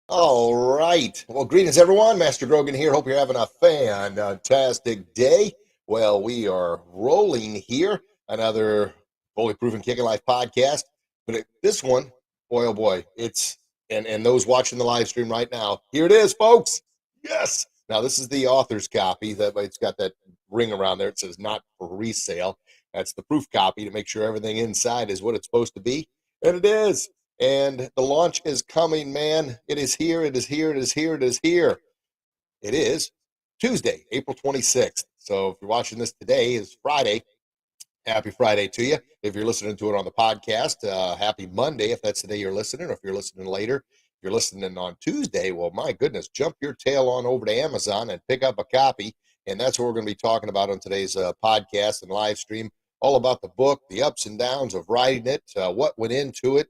All right. Well, greetings, everyone. Master Grogan here. Hope you're having a fantastic day. Well, we are rolling here. Another Fully Proven Kicking Life podcast. But this one, boy, oh boy, and those watching the live stream right now, here it is, folks. Yes. Now, this is the author's copy. It's got that ring around there. It says not for resale. That's the proof copy to make sure everything inside is what it's supposed to be. And it is. And the launch is coming, man. It is here. It is here. It is here. It is here. It is Tuesday, April 26th. So if you're watching this today, is Friday. Happy Friday to you. If you're listening to it on the podcast, happy Monday if that's the day you're listening. Or if you're listening later, if you're listening on Tuesday, well, my goodness, jump your tail on over to Amazon and pick up a copy. And that's what we're going to be talking about on today's podcast and live stream. All about the book, the ups and downs of writing it, what went into it,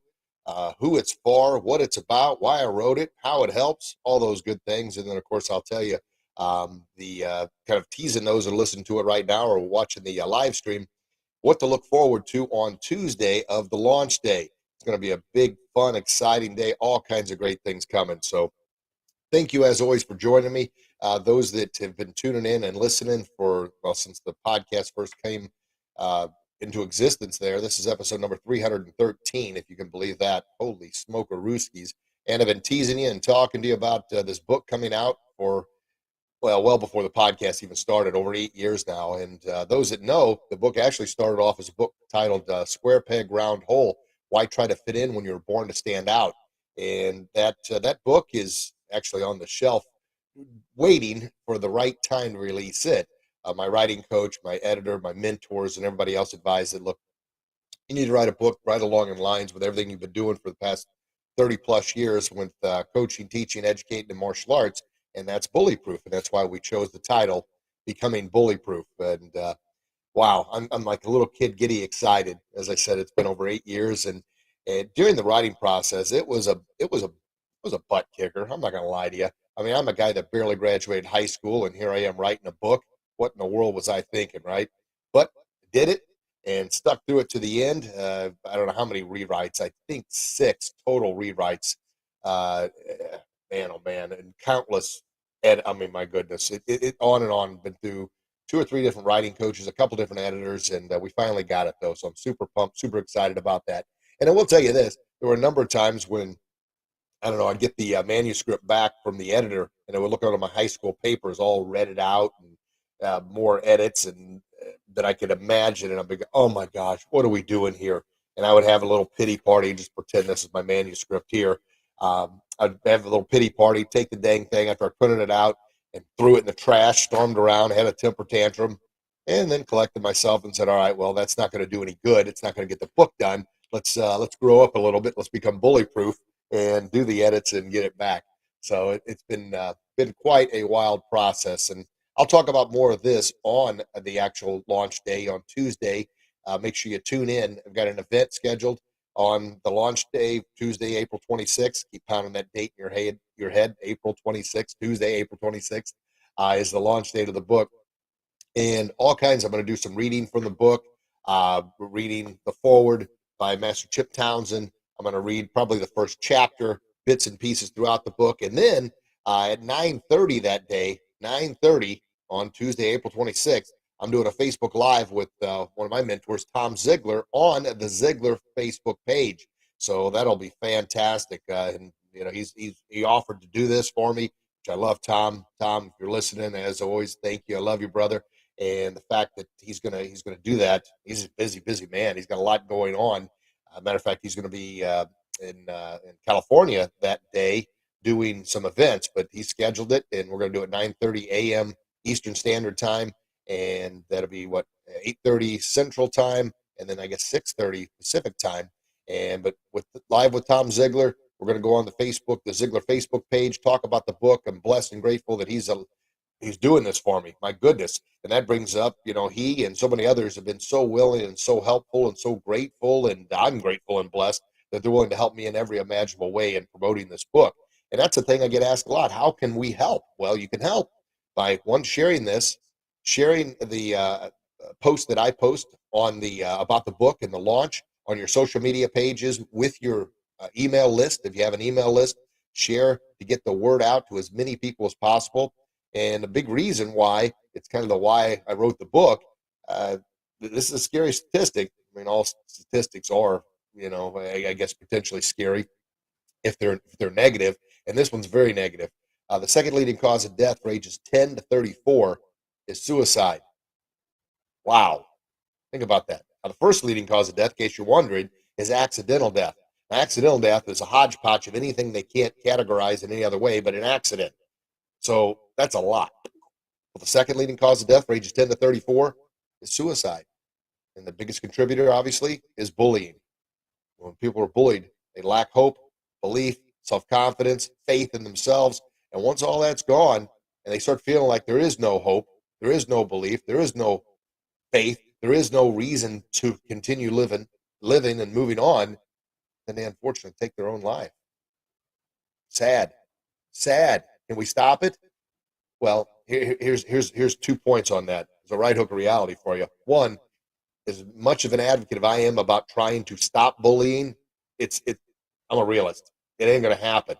who it's for, what it's about, why I wrote it, how it helps, all those good things. And then, of course, I'll tell you the kind of teasing those and listening to it right now or watching the live stream, what to look forward to on Tuesday of the launch day. It's going to be a big, fun, exciting day, all kinds of great things coming. So thank you, as always, for joining me. Those that have been tuning in and listening since the podcast first came into existence there. This is episode number 313, if you can believe that. Holy smokerooskies. And I've been teasing you and talking to you about this book coming out for, well before the podcast even started, over 8 years now. And those that know, the book actually started off as a book titled Square Peg Round Hole, Why Try to Fit In When You're Born to Stand Out? And that book is actually on the shelf waiting for the right time to release it. My writing coach, my editor, my mentors, and everybody else advised that, look, you need to write a book right along in lines with everything you've been doing for the past 30 plus years with coaching, teaching, educating, and martial arts. And that's Bully Proof. And that's why we chose the title, Becoming Bully Proof. And wow, I'm like a little kid giddy excited. As I said, it's been over 8 years. And during the writing process, it was a butt kicker. I'm not going to lie to you. I mean, I'm a guy that barely graduated high school, and here I am writing a book. What in the world was I thinking, right? But did it and stuck through it to the end. I don't know how many rewrites. I think 6 total rewrites. Uh, Man, oh man, and countless. I mean, my goodness, it on and on. Been through 2 or 3 different writing coaches, a couple different editors, and we finally got it though. So I'm super pumped, super excited about that. And I will tell you this: there were a number of times when, I don't know, I'd get the manuscript back from the editor, and I would look over my high school papers, all read it out, and more edits and that I could imagine, and I'd be, oh my gosh, what are we doing here? And I would have a little pity party, just pretend this is my manuscript here. I'd have a little pity party, take the dang thing after I printed it out, and threw it in the trash, stormed around, had a temper tantrum, and then collected myself and said, all right, well, that's not going to do any good. It's not going to get the book done. Let's grow up a little bit. Let's become bully proof and do the edits and get it back. So it's been quite a wild process, and I'll talk about more of this on the actual launch day on Tuesday. Make sure you tune in. I've got an event scheduled on the launch day, Tuesday, April 26th. Keep pounding that date in your head. April 26th, Tuesday, April 26th, is the launch date of the book. And all kinds. I'm going to do some reading from the book, reading the foreword by Master Chip Townsend. I'm going to read probably the first chapter, bits and pieces throughout the book. And then at 9:30 that day, 9:30 on Tuesday, April 26th, I'm doing a Facebook Live with one of my mentors, Tom Zigler, on the Zigler Facebook page. So that'll be fantastic. And you know, he offered to do this for me, which I love. Tom, if you're listening, as always, thank you. I love you, brother. And the fact that he's gonna do that, he's a busy man. He's got a lot going on. Matter of fact, he's going to be in California that day doing some events, but he scheduled it, and we're going to do it 9:30 a.m. Eastern Standard Time, and that'll be what, 8:30 Central Time, and then I guess 6:30 Pacific Time. And but with live with Tom Zigler, we're going to go on the Zigler Facebook page, talk about the book. I'm blessed and grateful that he's doing this for me. My goodness. And that brings up, he and so many others have been so willing and so helpful and so grateful. And I'm grateful and blessed that they're willing to help me in every imaginable way in promoting this book. And that's the thing I get asked a lot. How can we help? Well, you can help by sharing this, sharing the post that I post on the about the book and the launch on your social media pages with your email list. If you have an email list, share to get the word out to as many people as possible. And a big reason why, it's kind of the why I wrote the book. Uh, this is a scary statistic. I mean, all statistics are, I guess potentially scary if they're negative, and this one's very negative. The second leading cause of death for ages 10 to 34 is suicide. Wow, think about that. Now, the first leading cause of death, in case you're wondering, is accidental death. Now, accidental death is a hodgepodge of anything they can't categorize in any other way but an accident. So that's a lot. Well, the second leading cause of death for ages 10 to 34 is suicide. And the biggest contributor, obviously, is bullying. When people are bullied, they lack hope, belief, self confidence, faith in themselves. And once all that's gone and they start feeling like there is no hope, there is no belief, there is no faith, there is no reason to continue living and moving on, then they unfortunately take their own life. Sad. Sad. Can we stop it? Well, here's 2 points on that. There's a right hook of reality for you. One, as much of an advocate as I am about trying to stop bullying, I'm a realist. It ain't gonna happen.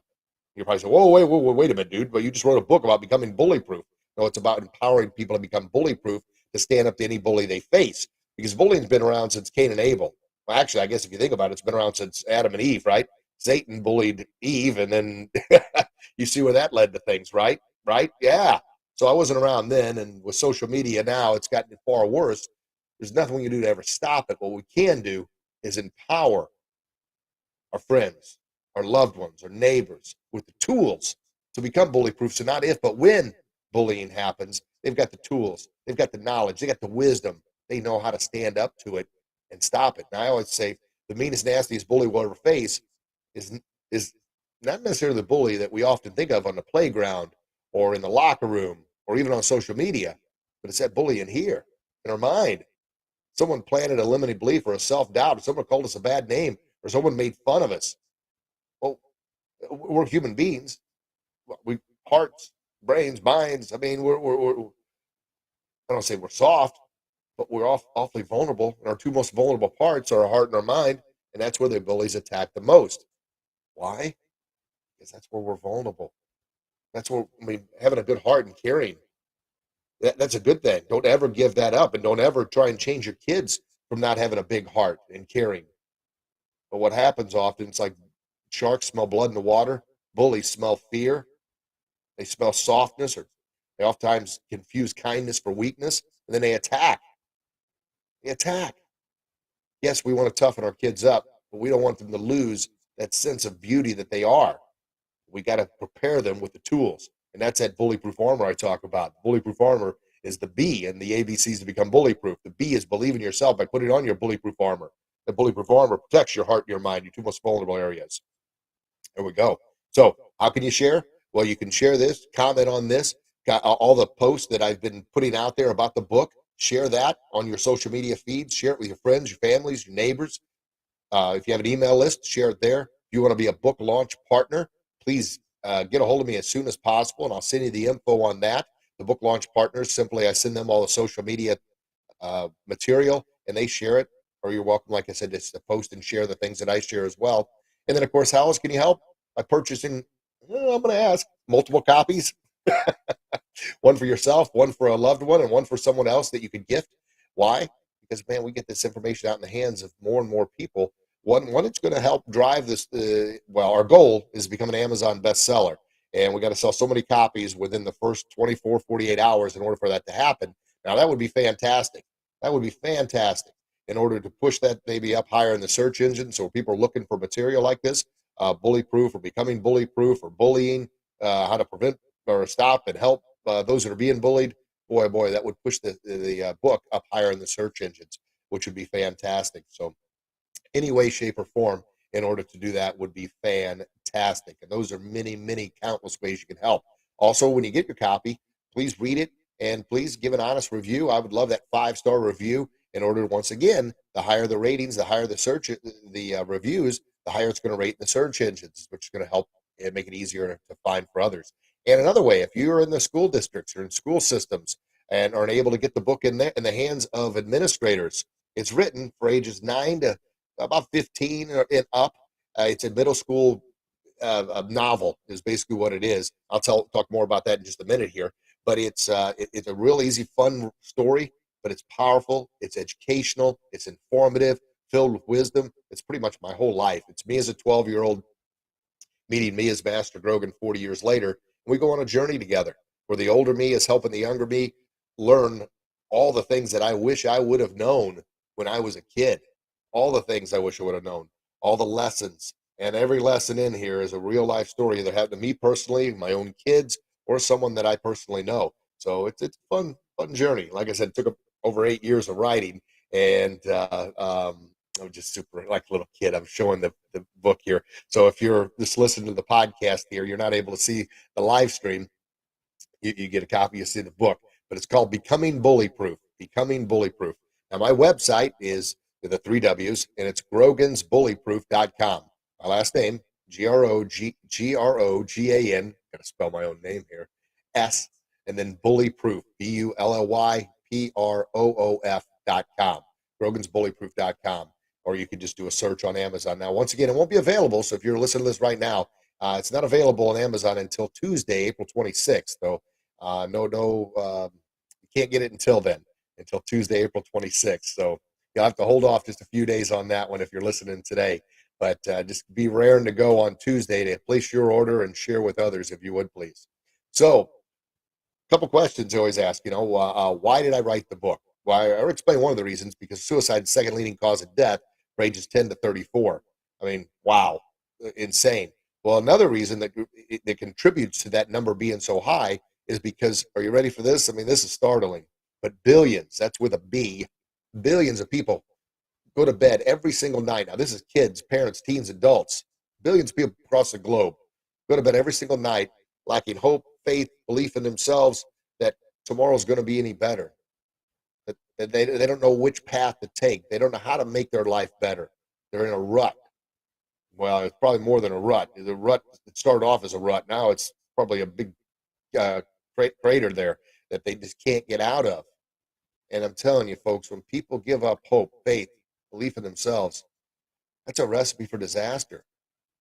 You're probably saying, "Whoa, wait a minute, dude!" But you just wrote a book about becoming bully proof. No, it's about empowering people to become bully proof to stand up to any bully they face. Because bullying's been around since Cain and Abel. Well, actually, I guess if you think about it, it's been around since Adam and Eve, right? Satan bullied Eve, and then you see where that led to things, right? Right? Yeah. So I wasn't around then, and with social media now, it's gotten far worse. There's nothing we can do to ever stop it. What we can do is empower our friends, our loved ones, our neighbors with the tools to become bully proof. So not if, but when bullying happens, they've got the tools, they've got the knowledge, they got the wisdom. They know how to stand up to it and stop it. And I always say the meanest, nastiest bully we'll ever face is not necessarily the bully that we often think of on the playground or in the locker room or even on social media, but it's that bully in here, in our mind. Someone planted a limiting belief or a self-doubt, or someone called us a bad name, or someone made fun of us. Well, we're human beings. We hearts, brains, minds. I mean, I don't say we're soft, but we're awfully vulnerable. And our two most vulnerable parts are our heart and our mind, and that's where the bullies attack the most. Why? Because that's where we're vulnerable. That's where, I mean, having a good heart and caring, that's a good thing. Don't ever give that up, and don't ever try and change your kids from not having a big heart and caring. But what happens often, it's like sharks smell blood in the water, bullies smell fear, they smell softness, or they oftentimes confuse kindness for weakness, and then they attack. They attack. Yes, we want to toughen our kids up, but we don't want them to lose that sense of beauty that they are. We got to prepare them with the tools. And that's that bully-proof armor I talk about. Bully-proof armor is the B and the ABCs to become bully-proof. The B is believe in yourself by putting on your bully-proof armor. The bully-proof armor protects your heart and your mind, your two most vulnerable areas. There we go. So how can you share? Well, you can share this, comment on this, got all the posts that I've been putting out there about the book. Share that on your social media feeds. Share it with your friends, your families, your neighbors. If you have an email list, share it there. If you want to be a book launch partner, please get a hold of me as soon as possible, and I'll send you the info on that. The book launch partners, simply I send them all the social media material, and they share it. Or you're welcome, like I said, just to post and share the things that I share as well. And then, of course, how else can you help? By purchasing, I'm going to ask, multiple copies. One for yourself, one for a loved one, and one for someone else that you could gift. Why? Because, man, we get this information out in the hands of more and more people. One, it's going to help drive this. Well, our goal is to become an Amazon bestseller, and we got to sell so many copies within the first 24, 48 hours in order for that to happen. Now, that would be fantastic. That would be fantastic in order to push that maybe up higher in the search engine. So people are looking for material like this, bully proof or becoming bully proof or bullying, how to prevent or stop and help those that are being bullied. Boy, that would push the book up higher in the search engines, which would be fantastic. So any way, shape, or form in order to do that would be fantastic. And those are many, many countless ways you can help. Also, when you get your copy, please read it and please give an honest review. I would love that 5-star review in order, once again, the higher the ratings, the higher the search, the reviews, the higher it's going to rate in the search engines, which is going to help and make it easier to find for others. And another way, if you're in the school districts or in school systems and aren't able to get the book in there in the hands of administrators, it's written for ages 9 to about 15 and up. It's a middle school a novel is basically what it is. I'll talk more about that in just a minute here. But it's a real easy, fun story, but it's powerful. It's educational. It's informative, filled with wisdom. It's pretty much my whole life. It's me as a 12-year-old meeting me as Master Grogan 40 years later. And we go on a journey together where the older me is helping the younger me learn all the things that I wish I would have known when I was a kid. All the things I wish I would have known, all the lessons. And every lesson in here is a real life story that happened to me personally, my own kids, or someone that I personally know. So it's a fun journey. Like I said, it took over 8 years of writing, and I'm just super like a little kid. I'm showing the book here. So if you're just listening to the podcast here, you're not able to see the live stream. You get a copy, you see the book, but it's called Becoming Bully Proof. Becoming Bully Proof. Now, my website is the three W's, and it's grogansbullyproof.com. My last name, Grogan, got to spell my own name here, S, and then Bully Proof, BULLYPROOF.com, grogansbullyproof.com. Or you can just do a search on Amazon. Now, once again, it won't be available, so if you're listening to this right now, it's not available on Amazon until Tuesday, April 26th. So you can't get it until then, until Tuesday, April 26th. So you'll have to hold off just a few days on that one if you're listening today. But just be raring to go on Tuesday to place your order and share with others if you would, please. So a couple questions I always ask, why did I write the book? Well, I already explained one of the reasons, because suicide is the second leading cause of death for ages 10 to 34. I mean, wow, insane. Well, another reason that contributes to that number being so high is because, are you ready for this? I mean, this is startling, but billions, that's with a B, billions of people go to bed every single night. Now, this is kids, parents, teens, adults, billions of people across the globe go to bed every single night lacking hope, faith, belief in themselves that tomorrow's going to be any better. That they don't know which path to take. They don't know how to make their life better. They're in a rut. Well, it's probably more than a rut. The rut, it started off as a rut. Now it's probably a big uh, crater there that they just can't get out of. And I'm telling you, folks, when people give up hope, faith, belief in themselves, that's a recipe for disaster.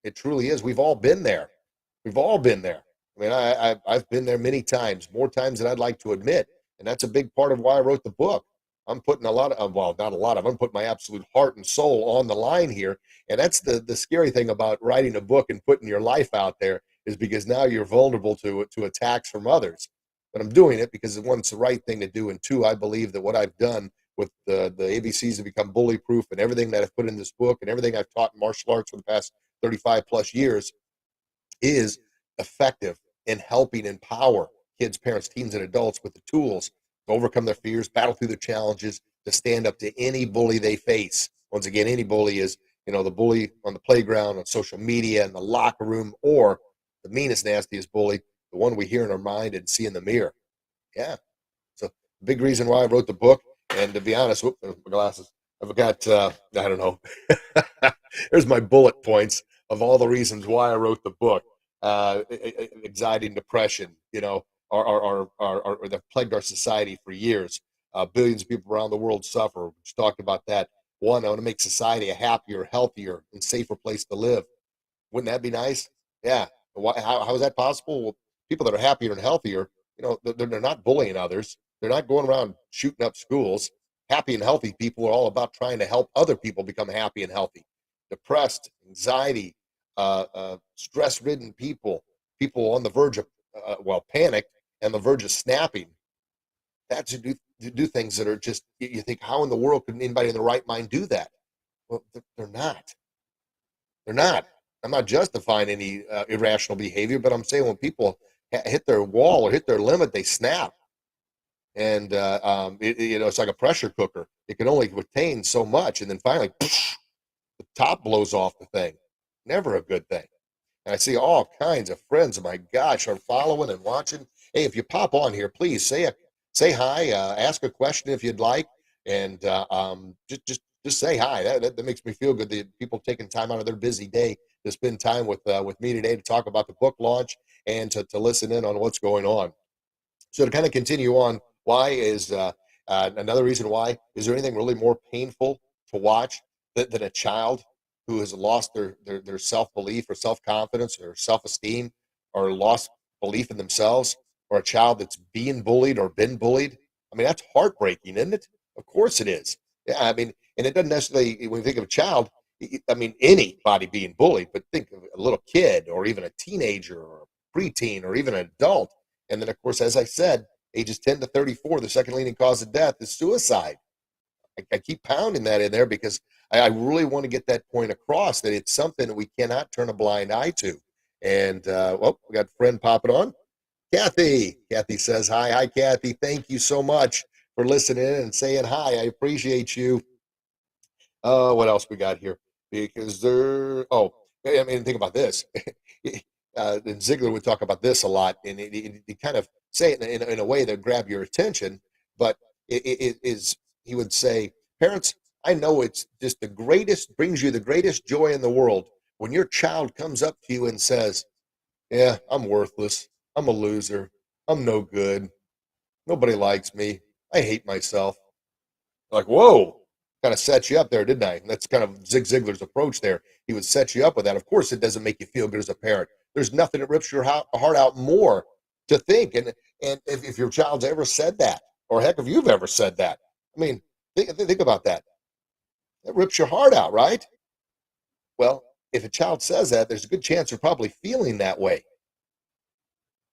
It truly is. We've all been there. We've all been there. I mean, I've been there many times, more times than I'd like to admit. And that's a big part of why I wrote the book. I'm putting a lot of, well, not a lot of, I'm putting my absolute heart and soul on the line here. And that's the scary thing about writing a book and putting your life out there, is because now you're vulnerable to attacks from others. But I'm doing it because, one, it's the right thing to do. And two, I believe that what I've done with the ABCs to become bully proof and everything that I've put in this book and everything I've taught in martial arts for the past 35 plus years is effective in helping empower kids, parents, teens, and adults with the tools to overcome their fears, battle through their challenges, to stand up to any bully they face. Once again, any bully is, the bully on the playground, on social media, in the locker room, or the meanest, nastiest bully, the one we hear in our mind and see in the mirror. Yeah. So, big reason why I wrote the book. And to be honest, my glasses. I've got, I don't know. There's my bullet points of all the reasons why I wrote the book. Anxiety and depression, are that plagued our society for years. Billions of people around the world suffer. We just talked about that. One, I want to make society a happier, healthier, and safer place to live. Wouldn't that be nice? Yeah. How is that possible? Well, people that are happier and healthier, they're not bullying others. They're not going around shooting up schools. Happy and healthy people are all about trying to help other people become happy and healthy. Depressed, anxiety, stress-ridden people on the verge of, panicked and the verge of snapping. That's to do things that are just, you think, how in the world could anybody in the right mind do that? Well, they're not. They're not. I'm not justifying any irrational behavior, but I'm saying when people hit their wall or hit their limit, they snap. And it's like a pressure cooker. It can only retain so much, and then finally, poosh, the top blows off the thing. Never a good thing. And I see all kinds of friends of my gosh are following and watching. Hey, if you pop on here, please say hi, ask a question if you'd like, and just say hi. That makes me feel good. The people taking time out of their busy day to spend time with me today to talk about the book launch and to listen in on what's going on. So to kind of continue on, why is another reason why is there anything really more painful to watch than a child who has lost their self-belief or self-confidence or self-esteem or lost belief in themselves, or a child that's being bullied or been bullied. I mean, that's heartbreaking, isn't it? Of course it is. Yeah, I mean, and it doesn't necessarily, when you think of a child, I mean, anybody being bullied, but think of a little kid or even a teenager or a preteen or even an adult. And then, of course, as I said, ages 10 to 34, the second leading cause of death is suicide. I keep pounding that in there because I really want to get that point across that it's something that we cannot turn a blind eye to. And, well, we got a friend popping on. Kathy. Kathy says hi. Hi, Kathy. Thank you so much for listening in and saying hi. I appreciate you. What else we got here? Because I mean, think about this. And Zigler would talk about this a lot, and he kind of say it in a way that grab your attention. But it is, he would say, parents, I know it's just the greatest, brings you the greatest joy in the world when your child comes up to you and says, yeah, I'm worthless. I'm a loser. I'm no good. Nobody likes me. I hate myself. Like, whoa, kind of set you up there, didn't I? And that's kind of Zig Ziglar's approach there. He would set you up with that. Of course, it doesn't make you feel good as a parent. There's nothing that rips your heart out more to think. And if your child's ever said that, or heck, if you've ever said that, I mean, think about that. That rips your heart out, right? Well, if a child says that, there's a good chance they're probably feeling that way.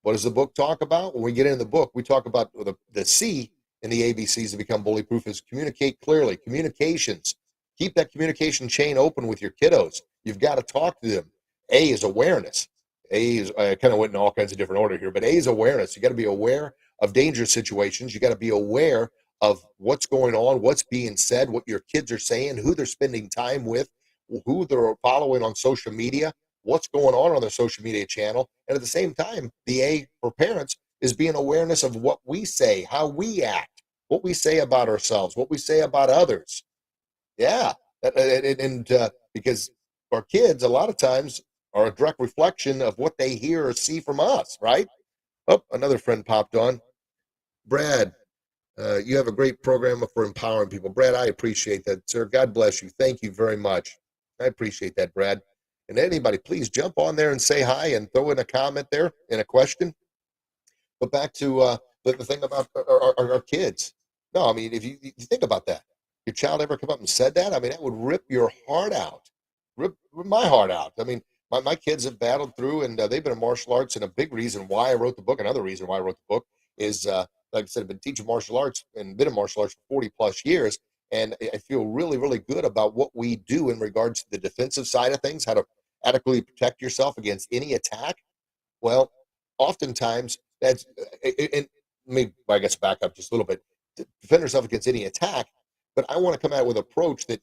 What does the book talk about? When we get into the book, we talk about the C in the ABCs to become bully proof is communicate clearly, communications. Keep that communication chain open with your kiddos. You've got to talk to them. A is awareness. A is, I kind of went in all kinds of different order here, but A is awareness. You got to be aware of dangerous situations. You got to be aware of what's going on, what's being said, what your kids are saying, who they're spending time with, who they're following on social media, what's going on their social media channel. And at the same time, the A for parents is being awareness of what we say, how we act, what we say about ourselves, what we say about others. Yeah. Because our kids, a lot of times, are a direct reflection of what they hear or see from us, right? Oh, another friend popped on. Brad, you have a great program for empowering people. Brad, I appreciate that, sir. God bless you. Thank you very much. I appreciate that, Brad. And anybody, please jump on there and say hi and throw in a comment there and a question. But back to the thing about our kids. No, I mean, if you think about that, your child ever come up and said that, I mean, that would rip your heart out, rip my heart out. I mean, my kids have battled through, and they've been in martial arts. And a big reason why I wrote the book, another reason why I wrote the book, is like I said, I've been teaching martial arts and been in martial arts for 40 plus years. And I feel really, really good about what we do in regards to the defensive side of things, how to adequately protect yourself against any attack. Well, oftentimes that's and maybe I guess back up just a little bit to defend yourself against any attack. But I want to come out with an approach that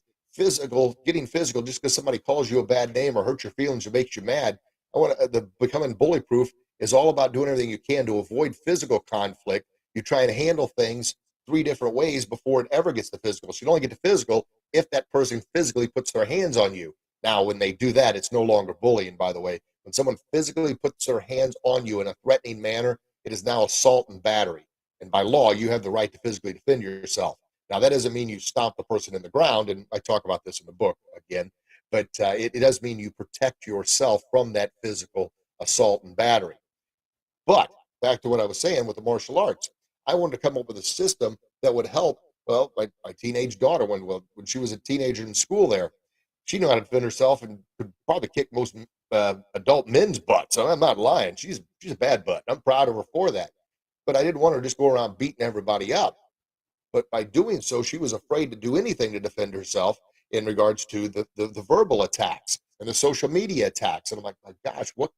getting physical, just because somebody calls you a bad name or hurts your feelings or makes you mad. I want to, the becoming bully proof is all about doing everything you can to avoid physical conflict. You try and handle things three different ways before it ever gets to physical. So you only get to physical if that person physically puts their hands on you. Now, when they do that, it's no longer bullying, by the way. When someone physically puts their hands on you in a threatening manner, it is now assault and battery. And by law, you have the right to physically defend yourself. Now, that doesn't mean you stomp the person in the ground, and I talk about this in the book again, but it does mean you protect yourself from that physical assault and battery. But back to what I was saying with the martial arts, I wanted to come up with a system that would help. Well, my teenage daughter, when she was a teenager in school there, she knew how to defend herself and could probably kick most adult men's butts. So I'm not lying. She's a bad butt. I'm proud of her for that. But I didn't want her to just go around beating everybody up. But by doing so, she was afraid to do anything to defend herself in regards to the verbal attacks and the social media attacks. And I'm like, my gosh, what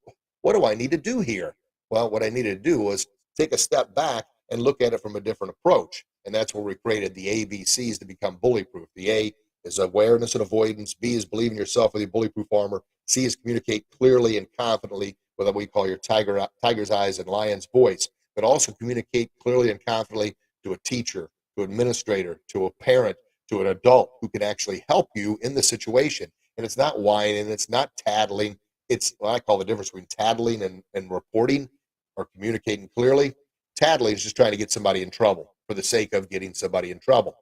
do I need to do here? Well, what I needed to do was take a step back and look at it from a different approach. And that's where we created the ABCs to become bully proof. The A is awareness and avoidance. B is believe in yourself with your bullyproof armor. C is communicate clearly and confidently with what we call your tiger's eyes and lion's voice, but also communicate clearly and confidently to a teacher, to an administrator, to a parent, to an adult who can actually help you in the situation. And it's not whining, it's not tattling. It's what I call the difference between tattling and reporting or communicating clearly. Tattling is just trying to get somebody in trouble for the sake of getting somebody in trouble.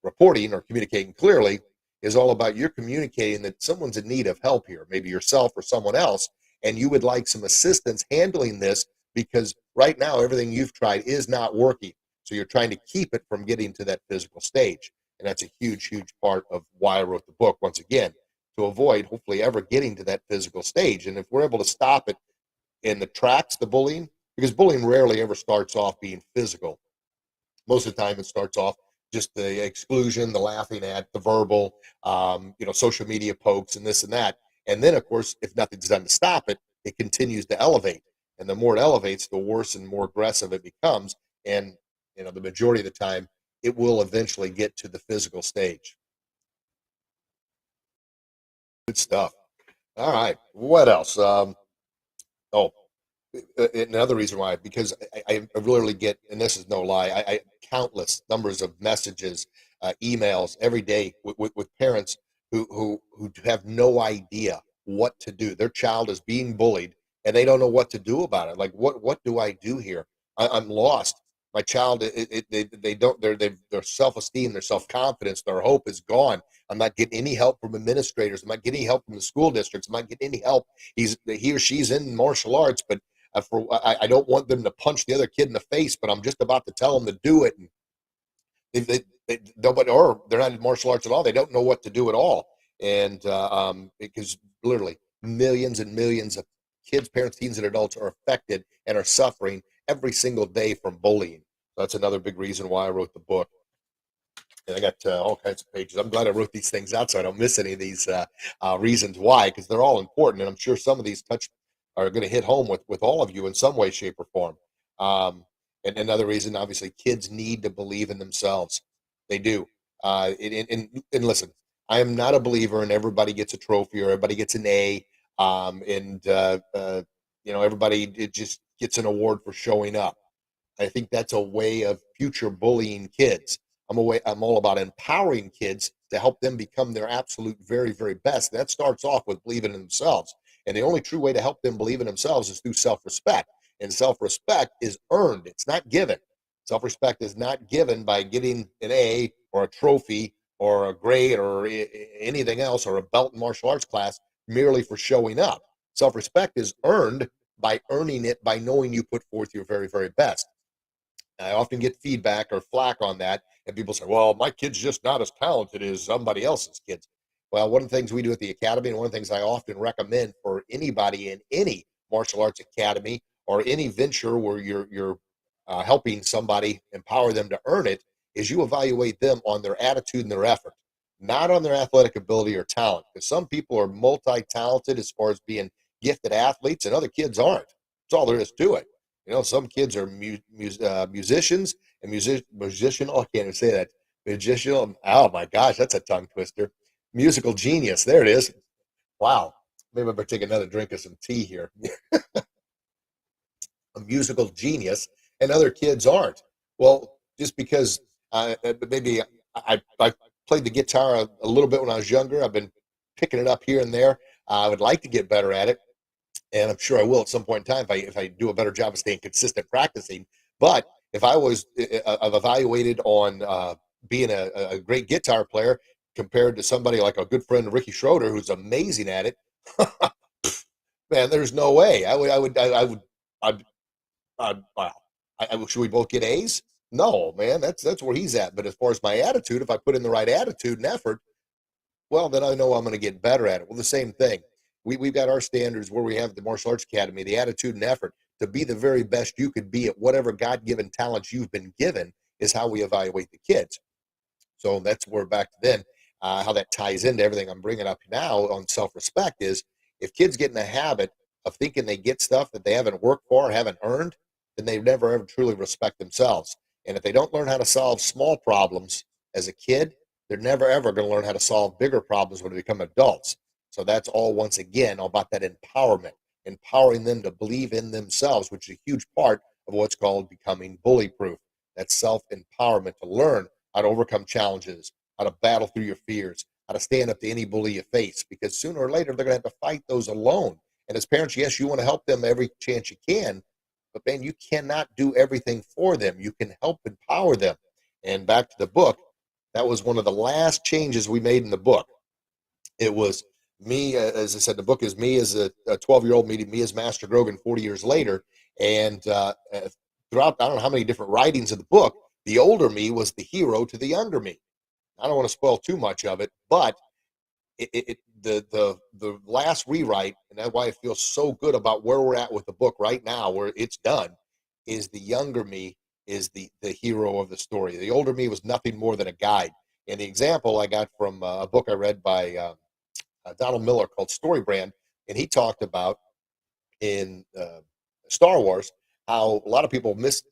Reporting or communicating clearly is all about you're communicating that someone's in need of help here, maybe yourself or someone else, and you would like some assistance handling this because right now everything you've tried is not working. So you're trying to keep it from getting to that physical stage. And that's a huge, huge part of why I wrote the book, once again, to avoid hopefully ever getting to that physical stage. And if we're able to stop it in the tracks, the bullying, because bullying rarely ever starts off being physical. Most of the time, it starts off just the exclusion, the laughing at, the verbal, social media pokes, and this and that. And then, of course, if nothing's done to stop it, it continues to elevate. And the more it elevates, the worse and more aggressive it becomes. And the majority of the time, it will eventually get to the physical stage. Good stuff. All right. What else? Oh, another reason why, because I literally get, and this is no lie, I countless numbers of messages, emails every day with parents who have no idea what to do. Their child is being bullied, and they don't know what to do about it. Like, what do I do here? I'm lost. My child, they don't, their self esteem, their self confidence, their hope is gone. I'm not getting any help from administrators. I'm not getting any help from the school districts. I'm not getting any help. He or she's in martial arts, but I don't want them to punch the other kid in the face, but I'm just about to tell them to do it. And nobody, or they're not in martial arts at all. They don't know what to do at all. And because literally millions and millions of kids, parents, teens, and adults are affected and are suffering every single day from bullying. That's another big reason why I wrote the book. And I got all kinds of pages. I'm glad I wrote these things out so I don't miss any of these reasons why, because they're all important. And I'm sure some of these are going to hit home with all of you in some way, shape, or form. And another reason, obviously, kids need to believe in themselves. They do. And listen, I am not a believer in everybody gets a trophy or everybody gets an A, everybody it just gets an award for showing up. I think that's a way of future bullying kids. I'm all about empowering kids to help them become their absolute very, very best. That starts off with believing in themselves. And the only true way to help them believe in themselves is through self-respect. And self-respect is earned. It's not given. Self-respect is not given by getting an A or a trophy or a grade or anything else or a belt in martial arts class merely for showing up. Self-respect is earned by earning it by knowing you put forth your very, very best. I often get feedback or flack on that, and people say, well, my kid's just not as talented as somebody else's kids. Well, one of the things we do at the academy, and one of the things I often recommend for anybody in any martial arts academy or any venture where you're helping somebody empower them to earn it, is you evaluate them on their attitude and their effort, not on their athletic ability or talent. Because some people are multi-talented as far as being gifted athletes, and other kids aren't. That's all there is to it. Some kids are musicians and musician. Oh, I can't even say that. Magician. Oh my gosh, that's a tongue twister. Musical genius. There it is. Wow. Maybe I better take another drink of some tea here. A musical genius, and other kids aren't. Well, just because maybe I played the guitar a little bit when I was younger. I've been picking it up here and there. I would like to get better at it, and I'm sure I will at some point in time if I do a better job of staying consistent practicing. But if I was I've evaluated on being a great guitar player compared to somebody like a good friend Ricky Schroeder who's amazing at it, man, there's no way. Wow. Should we both get A's? No, man, that's where he's at. But as far as my attitude, if I put in the right attitude and effort, well, then I know I'm going to get better at it. Well, the same thing. We've got our standards where we have the martial arts academy, the attitude and effort to be the very best you could be at whatever God-given talents you've been given is how we evaluate the kids. So that's where back to then, how that ties into everything I'm bringing up now on self-respect is if kids get in the habit of thinking they get stuff that they haven't worked for or haven't earned, then they never ever truly respect themselves. And if they don't learn how to solve small problems as a kid, they're never ever going to learn how to solve bigger problems when they become adults. So that's all, once again, all about that empowerment, empowering them to believe in themselves, which is a huge part of what's called becoming bully proof. That's self empowerment to learn how to overcome challenges, how to battle through your fears, how to stand up to any bully you face, because sooner or later they're going to have to fight those alone. And as parents, yes, you want to help them every chance you can, but man, you cannot do everything for them. You can help empower them. And back to the book, That was one of the last changes we made in the book. It was me, as I said, the book is me as a 12-year-old meeting me as Master Grogan 40 years later. And throughout, I don't know how many different writings of the book, the older me was the hero to the younger me. I don't want to spoil too much of it, but the last rewrite, and that's why I feel so good about where we're at with the book right now, where it's done, is the younger me is the hero of the story. The older me was nothing more than a guide. And the example I got from a book I read by Donald Miller called Story Brand, and he talked about in Star Wars how a lot of people missed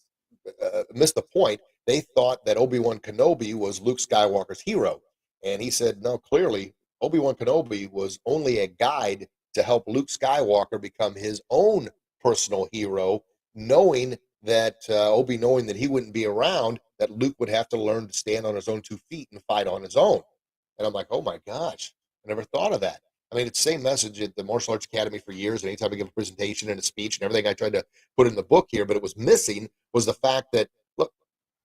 the point. They thought that Obi-Wan Kenobi was Luke Skywalker's hero, and he said no. Clearly, Obi-Wan Kenobi was only a guide to help Luke Skywalker become his own personal hero, knowing that knowing that he wouldn't be around, that Luke would have to learn to stand on his own 2 feet and fight on his own. And I'm like, oh my gosh, I never thought of that. I mean, it's the same message at the Martial Arts Academy for years. And anytime I give a presentation and a speech and everything, I tried to put in the book here, but it was missing was the fact that, look,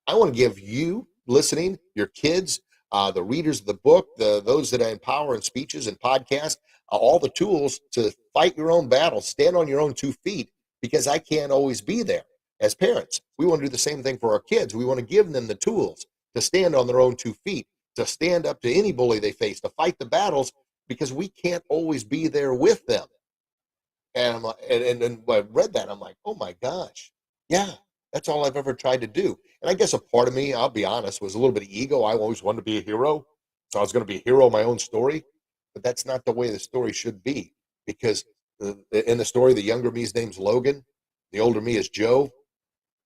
I want to give you listening, your kids, the readers of the book, those that I empower in speeches and podcasts, all the tools to fight your own battles, stand on your own 2 feet, because I can't always be there. As parents, we want to do the same thing for our kids. We want to give them the tools to stand on their own 2 feet, to stand up to any bully they face, to fight the battles, because we can't always be there with them. And I'm like, and when I read that, I'm like, oh my gosh, yeah, that's all I've ever tried to do. And I guess a part of me, I'll be honest, was a little bit of ego. I always wanted to be a hero, so I was going to be a hero of my own story. But that's not the way the story should be, because in the story, the younger me's name's Logan, the older me is Joe.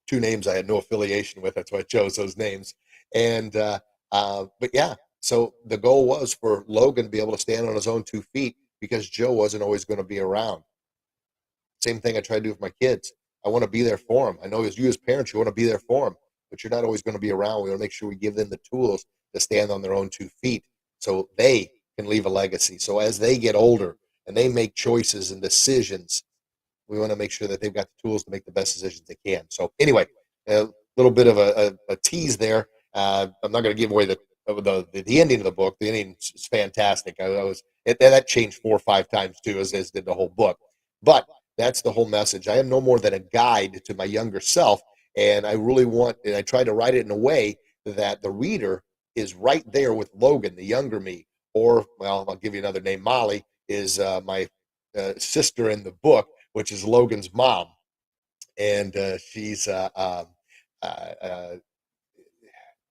Two names I had no affiliation with. That's why I chose those names. And but yeah, so the goal was for Logan to be able to stand on his own 2 feet because Joe wasn't always going to be around. Same thing I try to do with my kids. I want to be there for them. I know as you as parents, you want to be there for them, but you're not always going to be around. We want to make sure we give them the tools to stand on their own 2 feet so they can leave a legacy. So as they get older and they make choices and decisions, we want to make sure that they've got the tools to make the best decisions they can. So anyway, a little bit of a tease there. I'm not going to give away the ending of the book. The ending is fantastic. That changed 4 or 5 times too, as did the whole book. But that's the whole message. I am no more than a guide to my younger self, and I really want. And I try to write it in a way that the reader is right there with Logan, the younger me, or well, I'll give you another name. Molly is my sister in the book, which is Logan's mom, and she's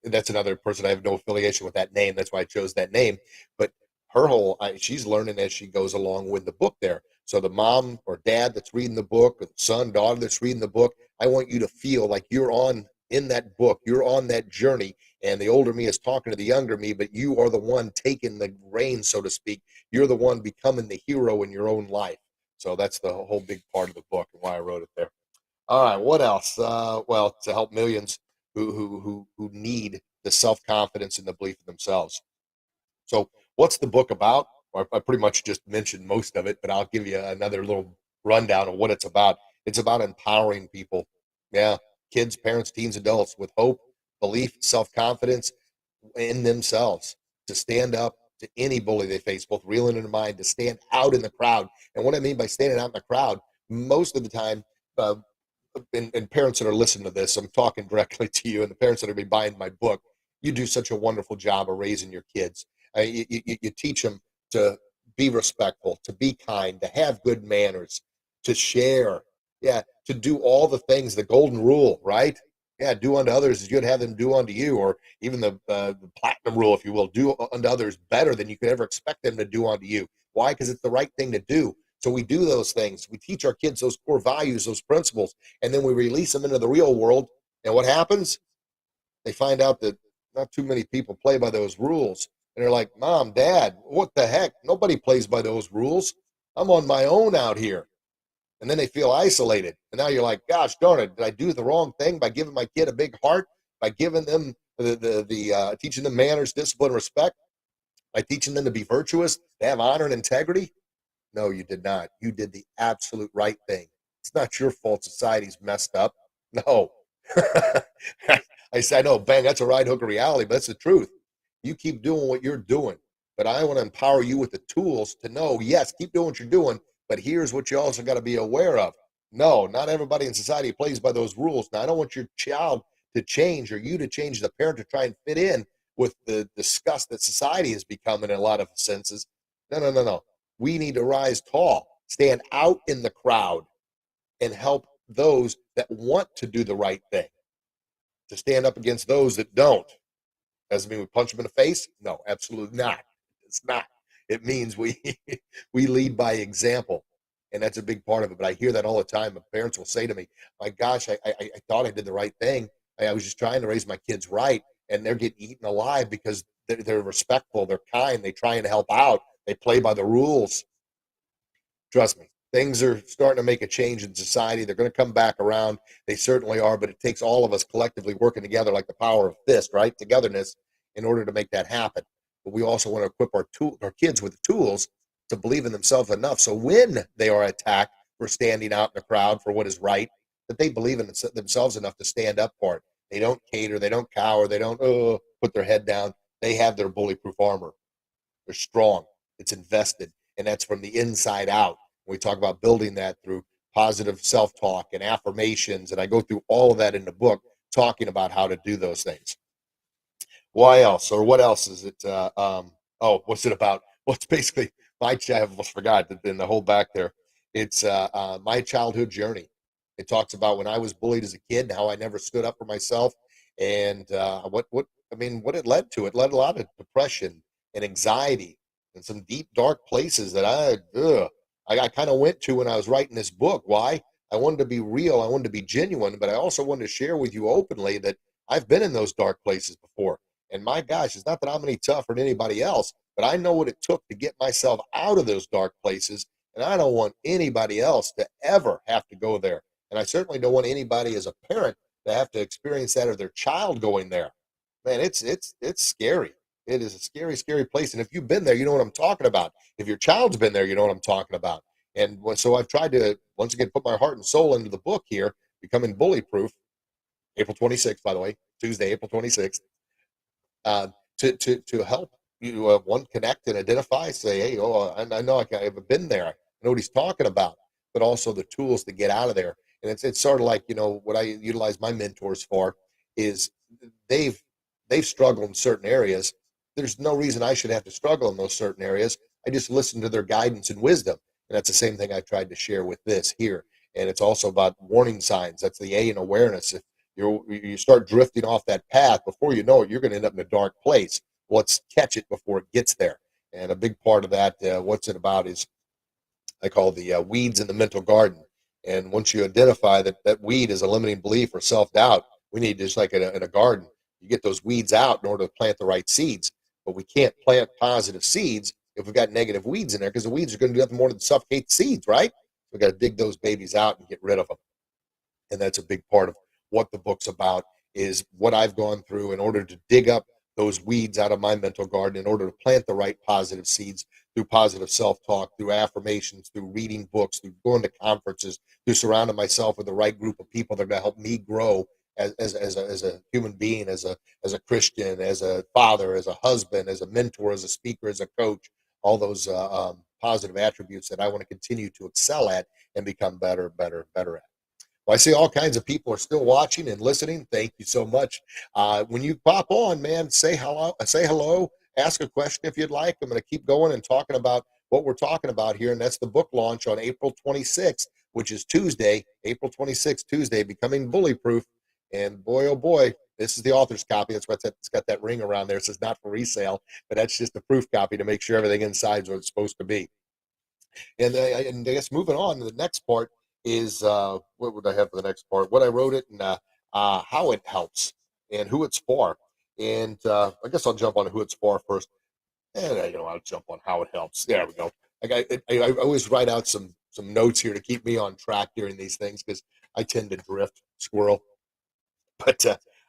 that's another person I have no affiliation with that name. That's why I chose that name. But she's learning as she goes along with the book there. So the mom or dad that's reading the book, or the son, daughter that's reading the book, I want you to feel like you're on in that book. You're on that journey, and the older me is talking to the younger me, but you are the one taking the reins, so to speak. You're the one becoming the hero in your own life. So that's the whole big part of the book and why I wrote it there. All right, what else? Well, to help millions who need the self confidence and the belief in themselves. So, what's the book about? Well, I pretty much just mentioned most of it, but I'll give you another little rundown of what it's about. It's about empowering people. Yeah, kids, parents, teens, adults with hope, belief, self confidence in themselves to stand up to any bully they face, both real and in mind, to stand out in the crowd. And what I mean by standing out in the crowd, most of the time, uh, and parents that are listening to this, I'm talking directly to you, and the parents that are be buying my book, you do such a wonderful job of raising your kids. You teach them to be respectful, to be kind, to have good manners, to share, yeah, to do all the things, the golden rule, right? Yeah, do unto others as you'd have them do unto you, or even the platinum rule, if you will, do unto others better than you could ever expect them to do unto you. Why? Because it's the right thing to do. So we do those things. We teach our kids those core values, those principles, and then we release them into the real world. And what happens? They find out that not too many people play by those rules. And they're like, Mom, Dad, what the heck? Nobody plays by those rules. I'm on my own out here. And then they feel isolated. And now you're like, gosh darn it, did I do the wrong thing by giving my kid a big heart, by giving them teaching them manners, discipline, respect, by teaching them to be virtuous, to have honor and integrity? No, you did not. You did the absolute right thing. It's not your fault society's messed up. No. I said, I know, bang, that's a right hook of reality, but that's the truth. You keep doing what you're doing. But I want to empower you with the tools to know, yes, keep doing what you're doing, but here's what you also got to be aware of. No, not everybody in society plays by those rules. Now, I don't want your child to change or you to change the parent to try and fit in with the disgust that society has become in a lot of senses. No, no, no, no. We need to rise tall, stand out in the crowd, and help those that want to do the right thing, to stand up against those that don't. Doesn't mean we punch them in the face. No, absolutely not. It's not. It means we we lead by example, and that's a big part of it. But I hear that all the time. My parents will say to me, "My gosh, I thought I did the right thing. I was just trying to raise my kids right, and they're getting eaten alive because they're respectful, they're kind, they try and help out, they play by the rules." Trust me, things are starting to make a change in society. They're going to come back around. They certainly are, but it takes all of us collectively working together like the power of fist, right? Togetherness in order to make that happen. But we also want to equip our kids with the tools to believe in themselves enough so when they are attacked for standing out in the crowd for what is right, that they believe in themselves enough to stand up for it. They don't cater, they don't cower, they don't put their head down. They have their bullyproof armor. They're strong. It's invested, and that's from the inside out. We talk about building that through positive self-talk and affirmations, and I go through all of that in the book, talking about how to do those things. Why else, or what else is it? What's it about? Well, it's basically I almost forgot that in the whole back there. It's my childhood journey. It talks about when I was bullied as a kid and how I never stood up for myself, and what I mean, what it led to. It led a lot of depression and anxiety and some deep dark places that I kind of went to when I was writing this book. Why? I wanted to be real. I wanted to be genuine, but I also wanted to share with you openly that I've been in those dark places before. And my gosh, it's not that I'm any tougher than anybody else, but I know what it took to get myself out of those dark places. And I don't want anybody else to ever have to go there. And I certainly don't want anybody as a parent to have to experience that or their child going there. Man, it's scary. It is a scary, scary place. And if you've been there, you know what I'm talking about. If your child's been there, you know what I'm talking about. And so I've tried to once again put my heart and soul into the book here, becoming bully proof. April 26th, by the way, Tuesday, April 26th, uh, to help you one connect and identify, say, hey, I know I've been there. I know what he's talking about, but also the tools to get out of there. And it's sort of like what I utilize my mentors for is they've they've struggled in certain areas. There's no reason I should have to struggle in those certain areas. I just listen to their guidance and wisdom, and that's the same thing I tried to share with this here. And it's also about warning signs. That's the A in awareness. If you start drifting off that path, before you know it, you're going to end up in a dark place. Let's catch it before it gets there. And a big part of that, what's it about, is I call the weeds in the mental garden. And once you identify that that weed is a limiting belief or self doubt, we need, just like in a garden, you get those weeds out in order to plant the right seeds. But we can't plant positive seeds if we've got negative weeds in there, because the weeds are going to do nothing more than suffocate the seeds, right? We got to dig those babies out and get rid of them. And that's a big part of what the book's about, is what I've gone through in order to dig up those weeds out of my mental garden in order to plant the right positive seeds through positive self-talk, through affirmations, through reading books, through going to conferences, through surrounding myself with the right group of people that are going to help me grow as a human being, as a Christian, as a father, as a husband, as a mentor, as a speaker, as a coach, all those positive attributes that I want to continue to excel at and become better, better, better at. Well, I see all kinds of people are still watching and listening. Thank you so much. When you pop on, man, say hello, ask a question if you'd like. I'm going to keep going and talking about what we're talking about here, and that's the book launch on April 26th, which is Tuesday, April 26th, Tuesday, Becoming Bully Proof. And boy, oh boy, this is the author's copy. That's why it's got that ring around there. It says not for resale, but that's just a proof copy to make sure everything inside is what it's supposed to be. And I guess moving on, the next part is what would I have for the next part? What I wrote it, and how it helps and who it's for. And I guess I'll jump on who it's for first. And I'll jump on how it helps. There we go. I always write out some notes here to keep me on track during these things, because I tend to drift, squirrel. But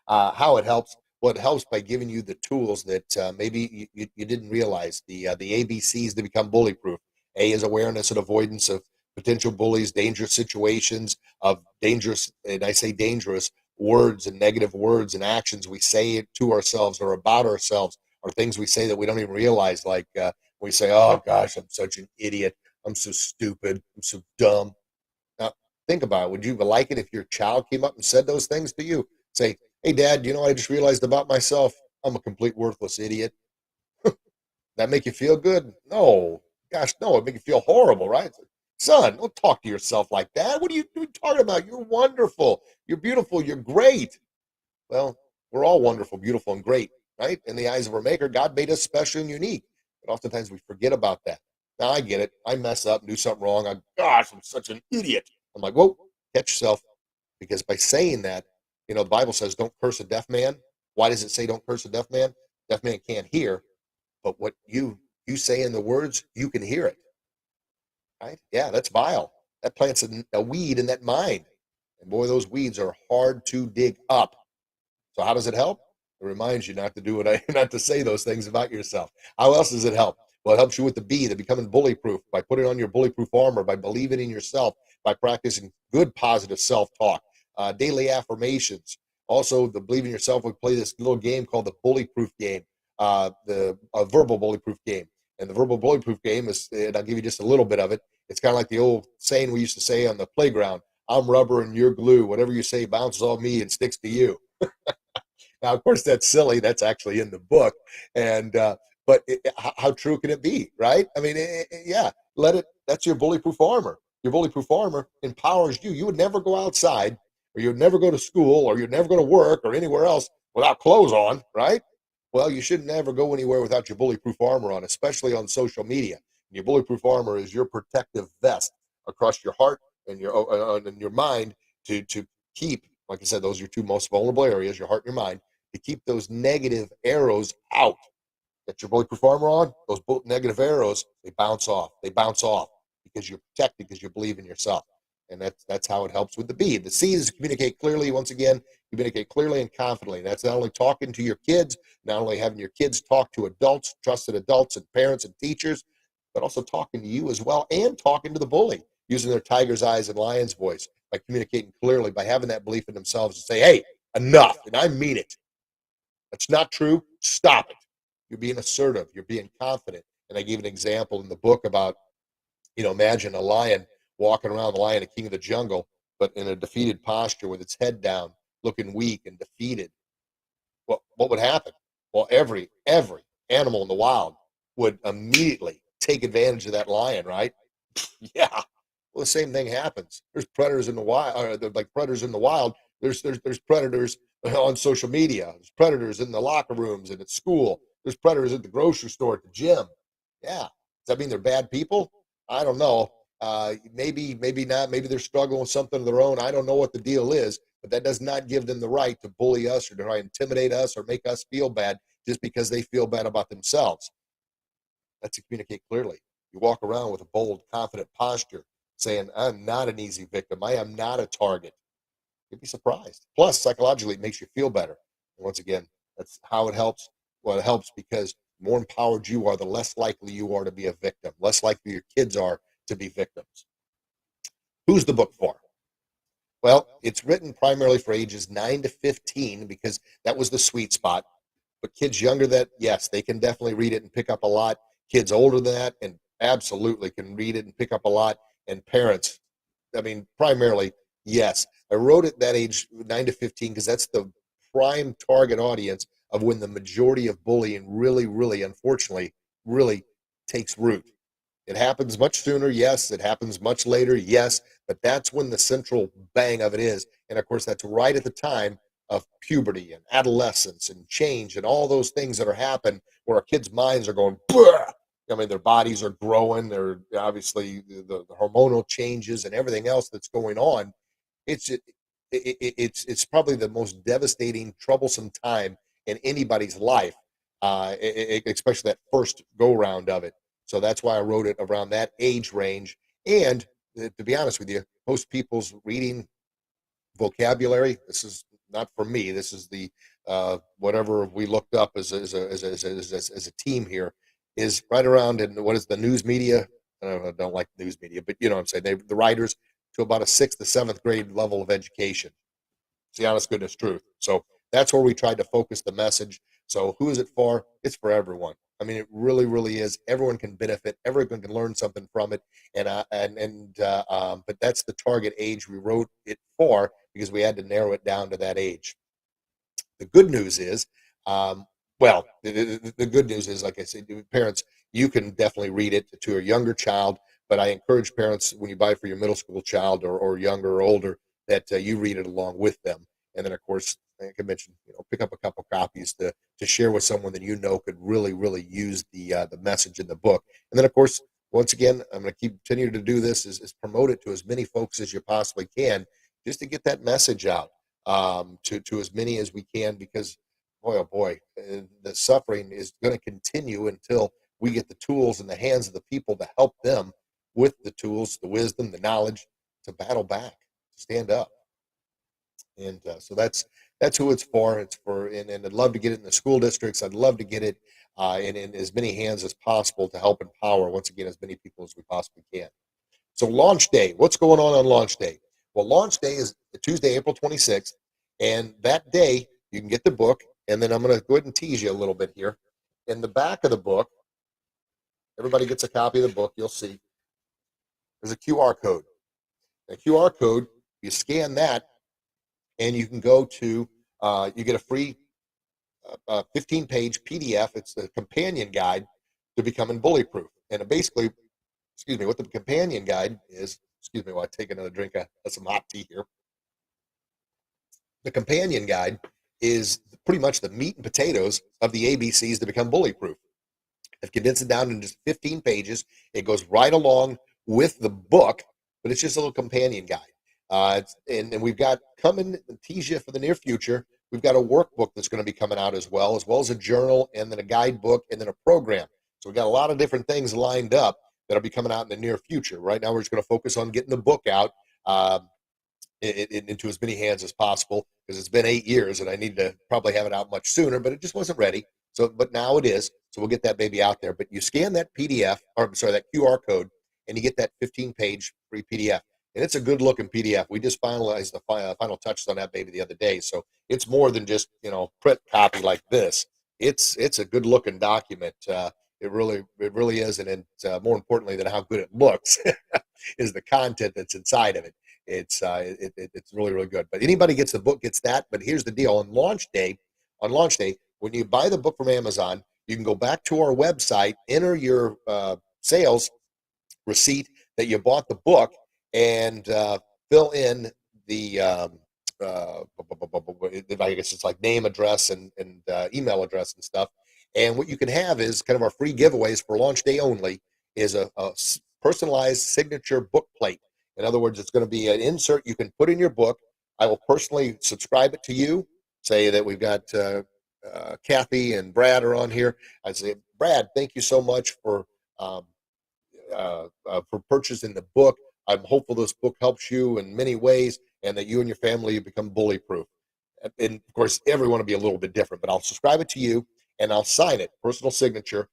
how it helps, well, it helps by giving you the tools that maybe you didn't realize. The ABCs to become bully proof. A is awareness and avoidance of potential bullies, dangerous situations, of dangerous, and I say dangerous, words and negative words and actions we say it to ourselves or about ourselves or things we say that we don't even realize, like we say, "Oh gosh, I'm such an idiot. I'm so stupid. I'm so dumb." Now, think about it. Would you like it if your child came up and said those things to you? Say, "Hey, Dad, you know what I just realized about myself? I'm a complete worthless idiot." That make you feel good? No. Gosh, no. It make you feel horrible, right? Son, don't talk to yourself like that. What are you talking about? You're wonderful. You're beautiful. You're great. Well, we're all wonderful, beautiful, and great, right? In the eyes of our Maker, God made us special and unique. But oftentimes we forget about that. Now I get it. I mess up, do something wrong. Gosh, I'm such an idiot. I'm like, whoa, catch yourself. Because by saying that, the Bible says, don't curse a deaf man. Why does it say don't curse a deaf man? Deaf man can't hear, but what you say in the words, you can hear it, right? Yeah, that's vile. That plants a weed in that mind. And boy, those weeds are hard to dig up. So how does it help? It reminds you not to do not to say those things about yourself. How else does it help? Well, it helps you with the B, the becoming bully proof, by putting on your bullyproof armor, by believing in yourself, by practicing good positive self-talk, daily affirmations. Also, the believe in yourself. We play this little game called the bully proof game, the verbal bully proof game. And the verbal bully proof game is, and I'll give you just a little bit of it. It's kind of like the old saying we used to say on the playground: "I'm rubber and you're glue. Whatever you say bounces off me and sticks to you." Now, of course, that's silly. That's actually in the book, and but how true can it be, right? I mean, yeah. Let it. That's your bullyproof armor. Your bullyproof armor empowers you. You would never go outside, or you'd never go to school, or you'd never go to work, or anywhere else without clothes on, right? Well, you should never go anywhere without your bullyproof armor on, especially on social media. Your bullyproof armor is your protective vest across your heart and your mind to keep, like I said, those are your two most vulnerable areas, your heart and your mind, to keep those negative arrows out. Get your bulletproof armor on, those negative arrows, they bounce off. They bounce off because you're protected, because you believe in yourself. And that's how it helps with the B. The C is communicate clearly. Once again, communicate clearly and confidently. That's not only talking to your kids, not only having your kids talk to adults, trusted adults and parents and teachers, but also talking to you as well, and talking to the bully using their tiger's eyes and lion's voice, by communicating clearly, by having that belief in themselves to say, "Hey, enough, and I mean it. That's not true. Stop it." You're being assertive. You're being confident. And I gave an example in the book about, imagine a lion walking around, the lion, a king of the jungle, but in a defeated posture with its head down, looking weak and defeated. What would happen? Well, every animal in the wild would immediately take advantage of that lion, right? Yeah. Well, the same thing happens. There's predators in the wild, like predators in the wild. There's predators on social media. There's predators in the locker rooms and at school. There's predators at the grocery store, at the gym. Yeah. Does that mean they're bad people? I don't know. Maybe not. Maybe they're struggling with something of their own. I don't know what the deal is, but that does not give them the right to bully us or to try to intimidate us or make us feel bad just because they feel bad about themselves. That's to communicate clearly. You walk around with a bold, confident posture, saying, "I'm not an easy victim. I am not a target." You'd be surprised. Plus, psychologically, it makes you feel better. And once again, that's how it helps. Well, it helps because the more empowered you are, the less likely you are to be a victim, less likely your kids are to be victims. Who's the book for? Well, it's written primarily for ages 9 to 15 because that was the sweet spot. But kids younger than that, yes, they can definitely read it and pick up a lot. Kids older than that and absolutely can read it and pick up a lot. And parents, I mean, primarily, yes. I wrote it that age 9 to 15 because that's the prime target audience of when the majority of bullying really, really, unfortunately, really takes root. It happens much sooner, yes. It happens much later, yes. But that's when the central bang of it is. And of course, that's right at the time of puberty and adolescence and change and all those things that are happening where our kids' minds are going, "Bleh." I mean, their bodies are growing. They're obviously the hormonal changes and everything else that's going on. It's it's probably the most devastating, troublesome time in anybody's life, especially that first go round of it. So that's why I wrote it around that age range. And to be honest with you, most people's reading vocabulary. This is not for me. This is the whatever we looked up as a team here is right around in what is the news media. I don't like news media, but you know what I'm saying. The writers to about a sixth to seventh grade level of education. It's the honest goodness truth. So that's where we tried to focus the message. So who is it for? It's for everyone. I mean, it really, really is. Everyone can benefit. Everyone can learn something from it. But that's the target age we wrote it for because we had to narrow it down to that age. The good news is, um, the good news is, like I said, parents, you can definitely read it to a younger child. But I encourage parents when you buy for your middle school child or younger or older that you read it along with them. And then, of course, like I mentioned, pick up a couple copies to share with someone that could really, really use the message in the book. And then, of course, once again, I'm going to continue to do this is promote it to as many folks as you possibly can, just to get that message out to as many as we can, because boy, oh boy, the suffering is going to continue until we get the tools in the hands of the people to help them with the tools, the wisdom, the knowledge to battle back, to stand up. And so that's who it's for. It's for, and I'd love to get it in the school districts. I'd love to get it in as many hands as possible to help empower, once again, as many people as we possibly can. So launch day, what's going on launch day? Well, launch day is Tuesday, April 26th, and that day you can get the book. And then I'm going to go ahead and tease you a little bit here. In the back of the book, everybody gets a copy of the book. You'll see there's a QR code. A QR code, you scan that, and you can go to, you get a free 15-page PDF. It's the companion guide to becoming bully proof. And it basically, excuse me, what the companion guide is, excuse me while I take another drink of some hot tea here. The companion guide is pretty much the meat and potatoes of the ABCs to become bully proof. I've condensed it down into just 15 pages. It goes right along with the book, but it's just a little companion guide. And we've got coming, tease you for the near future, we've got a workbook that's going to be coming out as well as a journal, and then a guidebook, and then a program. So we've got a lot of different things lined up that'll be coming out in the near future. Right now, we're just going to focus on getting the book out into as many hands as possible, because it's been 8 years and I need to probably have it out much sooner, but it just wasn't ready. So, but now it is. So we'll get that baby out there. But you scan that PDF, or I'm sorry, that QR code, and you get that 15-page free PDF. And it's a good looking PDF. We just finalized the final touches on that baby the other day. So it's more than just, print copy like this. It's a good looking document. It really is. And it's, more importantly than how good it looks is the content that's inside of it. It's really, really good. But anybody gets the book gets that. But here's the deal: on launch day, when you buy the book from Amazon, you can go back to our website, enter your sales receipt that you bought the book, and fill in the I guess it's like name, address, and email address and stuff. And what you can have is kind of our free giveaways for launch day only is a personalized signature book plate. In other words, it's going to be an insert you can put in your book. I will personally subscribe it to you. Say that we've got Kathy and Brad are on here. I say, Brad, thank you so much um, for purchasing the book. I'm hopeful this book helps you in many ways, and that you and your family become bully proof. And of course, everyone will be a little bit different, but I'll subscribe it to you, and I'll sign it, personal signature,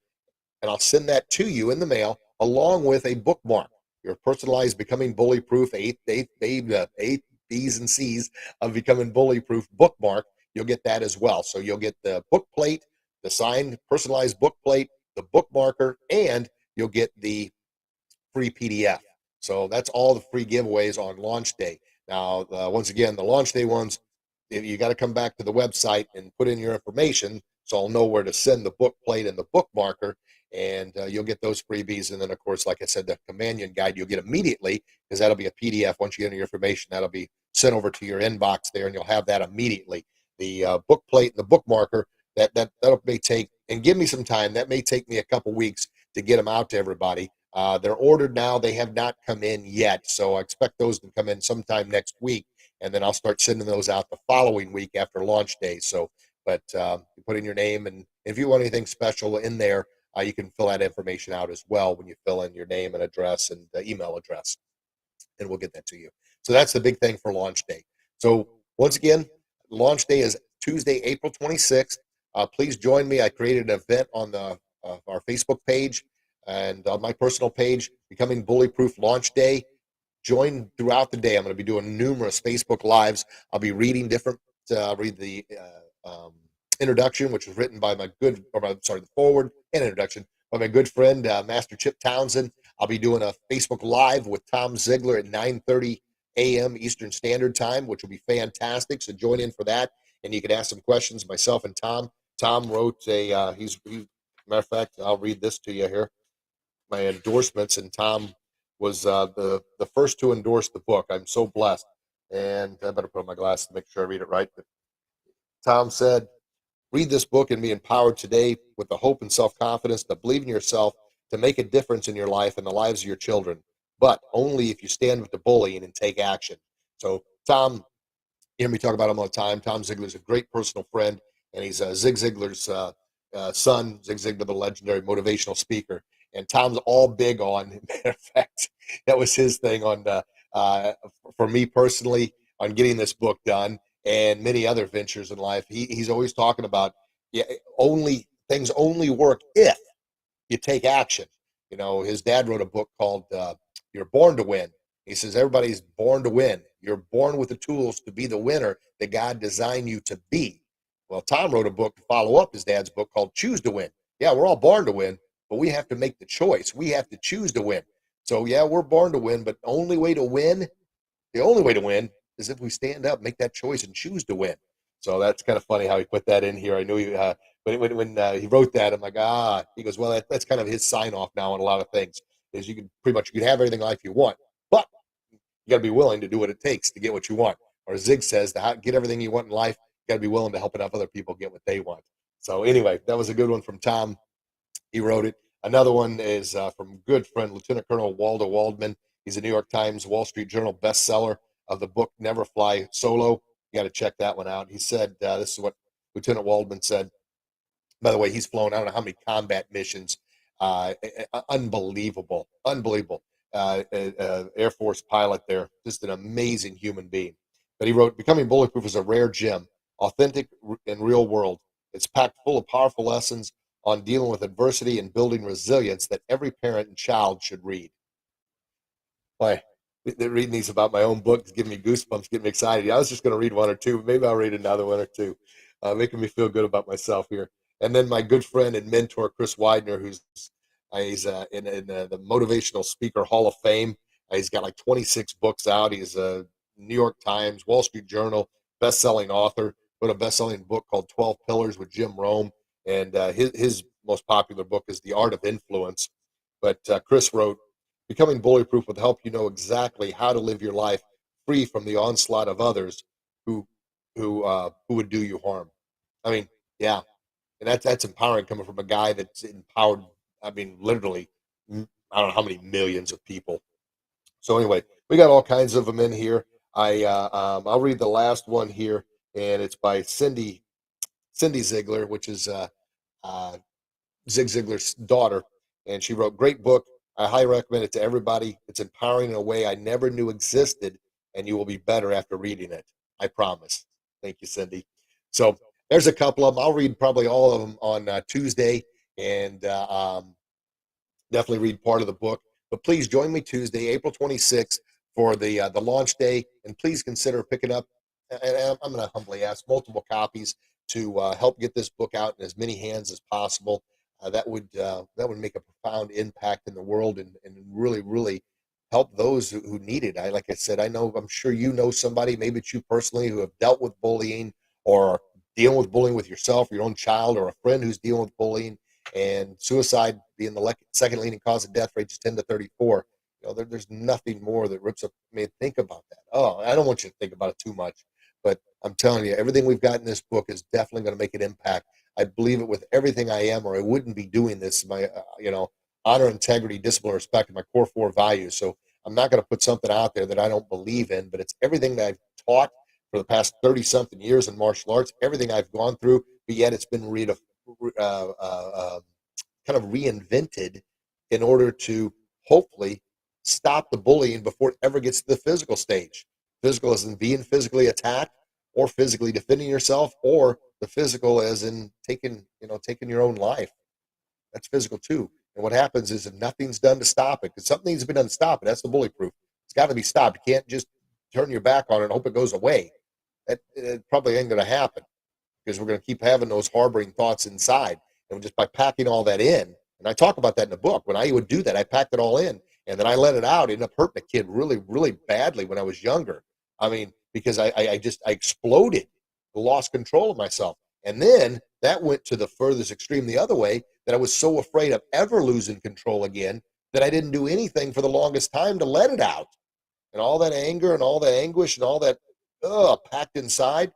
and I'll send that to you in the mail along with a bookmark. Your personalized Becoming Bully Proof, eight B's and C's of Becoming Bully Proof bookmark. You'll get that as well. So you'll get the book plate, the signed personalized book plate, the bookmarker, and you'll get the free PDF. So that's all the free giveaways on launch day. Now, once again, the launch day ones, you got to come back to the website and put in your information so I'll know where to send the book plate and the bookmarker, and you'll get those freebies. And then, of course, like I said, the companion guide you'll get immediately, because that'll be a PDF. Once you enter your information, that'll be sent over to your inbox there, and you'll have that immediately. The book plate and the bookmarker, that'll may take, and give me some time. That may take me a couple weeks to get them out to everybody. They're ordered now. They have not come in yet, so I expect those to come in sometime next week, and then I'll start sending those out the following week after launch day. So, but you put in your name, and if you want anything special in there, you can fill that information out as well when you fill in your name and address and email address, and we'll get that to you. So that's the big thing for launch day. So once again, launch day is Tuesday, April 26th. Please join me. I created an event on our Facebook page and on my personal page, Becoming Bully Proof Launch Day. Join throughout the day. I'm going to be doing numerous Facebook Lives. I'll be reading different, read the introduction, which was written by the forward and introduction by my good friend, Master Chip Townsend. I'll be doing a Facebook Live with Tom Zigler at 9:30 a.m. Eastern Standard Time, which will be fantastic. So join in for that, and you can ask some questions, myself and Tom. Tom wrote matter of fact, I'll read this to you here. My endorsements, and Tom was the first to endorse the book. I'm so blessed, and I better put on my glasses to make sure I read it right. But Tom said, read this book and be empowered today with the hope and self confidence to believe in yourself to make a difference in your life and the lives of your children, but only if you stand with the bullying and take action. So, Tom, you hear me talk about him all the time. Tom Zigler is a great personal friend, and he's Zig Ziglar's son, Zig Ziglar, the legendary motivational speaker. And Tom's all big on, matter of fact, that was his thing on, uh, for me personally, on getting this book done and many other ventures in life. He's always talking about, yeah, only things only work if you take action. You know, his dad wrote a book called "You're Born to Win." He says everybody's born to win. You're born with the tools to be the winner that God designed you to be. Well, Tom wrote a book to follow up his dad's book called "Choose to Win." Yeah, we're all born to win, but we have to make the choice. We have to choose to win. So yeah, we're born to win, but the only way to win is if we stand up, make that choice, and choose to win. So that's kind of funny how he put that in here. I knew he, when he wrote that, I'm like, he goes, well, that's kind of his sign off now on a lot of things. Is you can pretty much you can have everything in life you want, but you got to be willing to do what it takes to get what you want. Or Zig says, to get everything you want in life, you got to be willing to help enough other people get what they want. So anyway, that was a good one from Tom. He wrote it. Another one is from good friend Lieutenant Colonel Waldo Waldman. He's a New York Times, Wall Street Journal bestseller of the book Never Fly Solo. You got to check that one out. He said, this is what Lieutenant Waldman said. By the way, he's flown, I don't know how many combat missions. Unbelievable, unbelievable. Air Force pilot there, just an amazing human being. But he wrote, Becoming Bulletproof is a rare gem, authentic and real world. It's packed full of powerful lessons on dealing with adversity and building resilience that every parent and child should read. Boy, reading these about my own book is giving me goosebumps, getting me excited. I was just going to read one or two. Maybe I'll read another one or two, making me feel good about myself here. And then my good friend and mentor, Chris Widener, he's in the Motivational Speaker Hall of Fame. He's got like 26 books out. He's a New York Times, Wall Street Journal, best-selling author. Wrote a best-selling book called 12 Pillars with Jim Rome. And his most popular book is The Art of Influence. But Chris wrote, Becoming bulletproof will help you know exactly how to live your life free from the onslaught of others who who would do you harm. I mean, yeah, and that's empowering coming from a guy that's empowered. I mean, literally, I don't know how many millions of people. So anyway, we got all kinds of them in here. I'll read the last one here, and it's by Cindy Ziegler, which is uh, Zig Ziglar's daughter, and she wrote, Great book. I highly recommend it to everybody. It's empowering in a way I never knew existed, and you will be better after reading it. I promise. Thank you, Cindy. So there's a couple of them. I'll read probably all of them on Tuesday, and definitely read part of the book. But please join me Tuesday, April 26th, for the launch day, and please consider picking up. And I'm going to humbly ask multiple copies to help get this book out in as many hands as possible. That would make a profound impact in the world and really really help those who need it. Like I said, I'm sure you know somebody, maybe it's you personally, who have dealt with bullying or dealing with bullying with yourself, your own child, or a friend who's dealing with bullying, and suicide being the second leading cause of death for ages 10 to 34. There's nothing more that rips up. I mean, think about that. Oh, I don't want you to think about it too much, but I'm telling you, everything we've got in this book is definitely going to make an impact. I believe it with everything I am, or I wouldn't be doing this. My, honor, integrity, discipline, respect, are my core four values. So I'm not going to put something out there that I don't believe in, but it's everything that I've taught for the past 30 something years in martial arts, everything I've gone through, but yet it's been kind of reinvented in order to hopefully stop the bullying before it ever gets to the physical stage. Physical as in being physically attacked, or physically defending yourself, or the physical as in taking your own life. That's physical too. And what happens is, if nothing's done to stop it, because something needs to be done to stop it, that's the bully proof. It's got to be stopped. You can't just turn your back on it and hope it goes away. It probably ain't going to happen. because we're going to keep having those harboring thoughts inside. And just by packing all that in, and I talk about that in the book, when I would do that, I packed it all in and then I let it out. It ended up hurting a kid really, really badly when I was younger. I mean, because I exploded, lost control of myself. And then that went to the furthest extreme the other way, that I was so afraid of ever losing control again that I didn't do anything for the longest time to let it out. And all that anger and all that anguish and all that packed inside,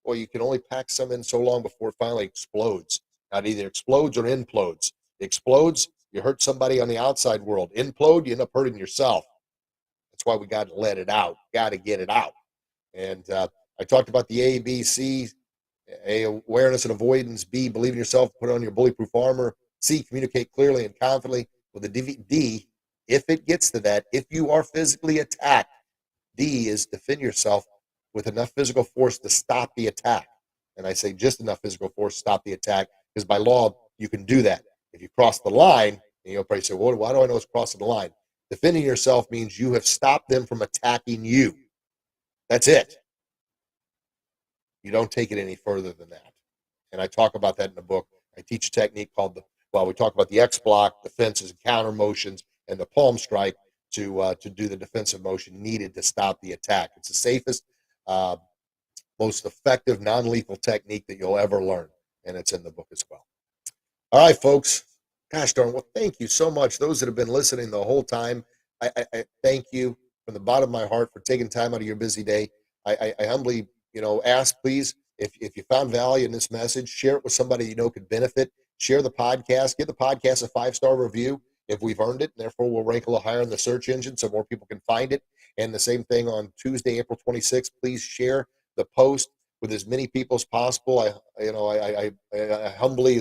well, you can only pack some in so long before it finally explodes. Now, it either explodes or implodes. It explodes, you hurt somebody on the outside world. Implode, you end up hurting yourself. That's why we got to let it out. Got to get it out. And I talked about the A, B, C. A, awareness and avoidance. B, believe in yourself, put on your bulletproof armor. C, communicate clearly and confidently. With the D, if it gets to that, if you are physically attacked, D is defend yourself with enough physical force to stop the attack. And I say just enough physical force to stop the attack, because by law, you can do that. If you cross the line, and you'll probably say, well, why do I know it's crossing the line? Defending yourself means you have stopped them from attacking you. That's it. You don't take it any further than that. And I talk about that in the book. I teach a technique called we talk about the X block, defenses and counter motions, and the palm strike to do the defensive motion needed to stop the attack. It's the safest, most effective, non-lethal technique that you'll ever learn. And it's in the book as well. All right, folks. Gosh darn, well, thank you so much. Those that have been listening the whole time, I thank you from the bottom of my heart for taking time out of your busy day. I humbly, ask, please, if you found value in this message, share it with somebody you know could benefit. Share the podcast. Give the podcast a 5-star review if we've earned it, and therefore we'll rank a little higher in the search engine so more people can find it. And the same thing on Tuesday, April 26th. Please share the post with as many people as possible. I humbly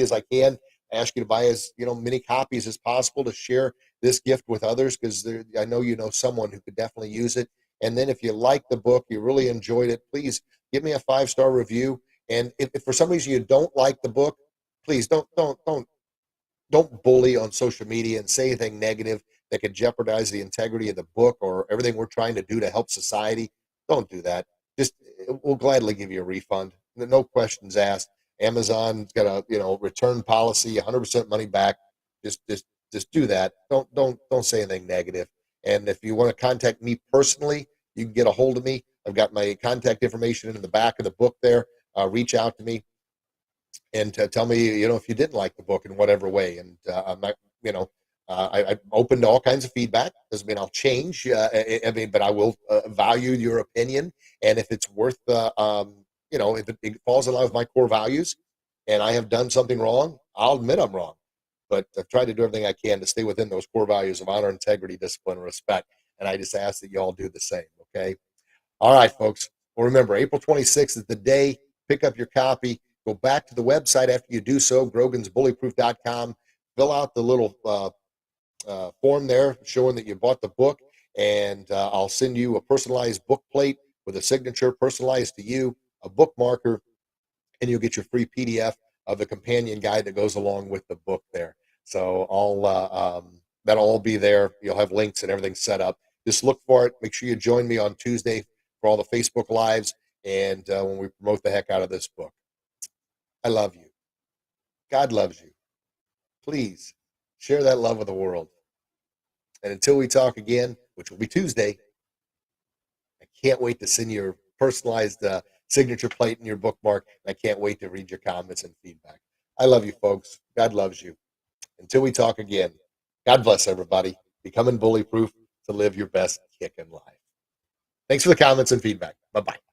as I can ask you to buy as many copies as possible to share this gift with others, because I know someone who could definitely use it. And then if you like the book, you really enjoyed it, please give me a 5-star review. And if for some reason you don't like the book, please don't bully on social media and say anything negative that could jeopardize the integrity of the book or everything we're trying to do to help society. Don't do that. Just we'll gladly give you a refund. No questions asked. Amazon's got a return policy, 100% money back. Just do that. Don't say anything negative. And if you want to contact me personally, you can get a hold of me. I've got my contact information in the back of the book there. Reach out to me and tell me, if you didn't like the book in whatever way. And I'm not, I'm open to all kinds of feedback. Doesn't mean I'll change. But I will value your opinion. And if it's worth, if it falls in line with my core values and I have done something wrong, I'll admit I'm wrong. But I've tried to do everything I can to stay within those core values of honor, integrity, discipline, and respect. And I just ask that you all do the same, okay? All right, folks. Well, remember, April 26th is the day. Pick up your copy. Go back to the website after you do so, grogansbullyproof.com. Fill out the little form there showing that you bought the book, and I'll send you a personalized book plate with a signature personalized to you, a bookmarker, and you'll get your free PDF of the companion guide that goes along with the book there. So that'll all be there. You'll have links and everything set up. Just look for it. Make sure you join me on Tuesday for all the Facebook Lives and when we promote the heck out of this book. I love you. God loves you. Please share that love with the world. And until we talk again, which will be Tuesday, I can't wait to send you a personalized signature plate in your bookmark. I can't wait to read your comments and feedback. I love you, folks. God loves you. Until we talk again, God bless everybody. Becoming bully proof to live your best kick in life. Thanks for the comments and feedback. Bye-bye.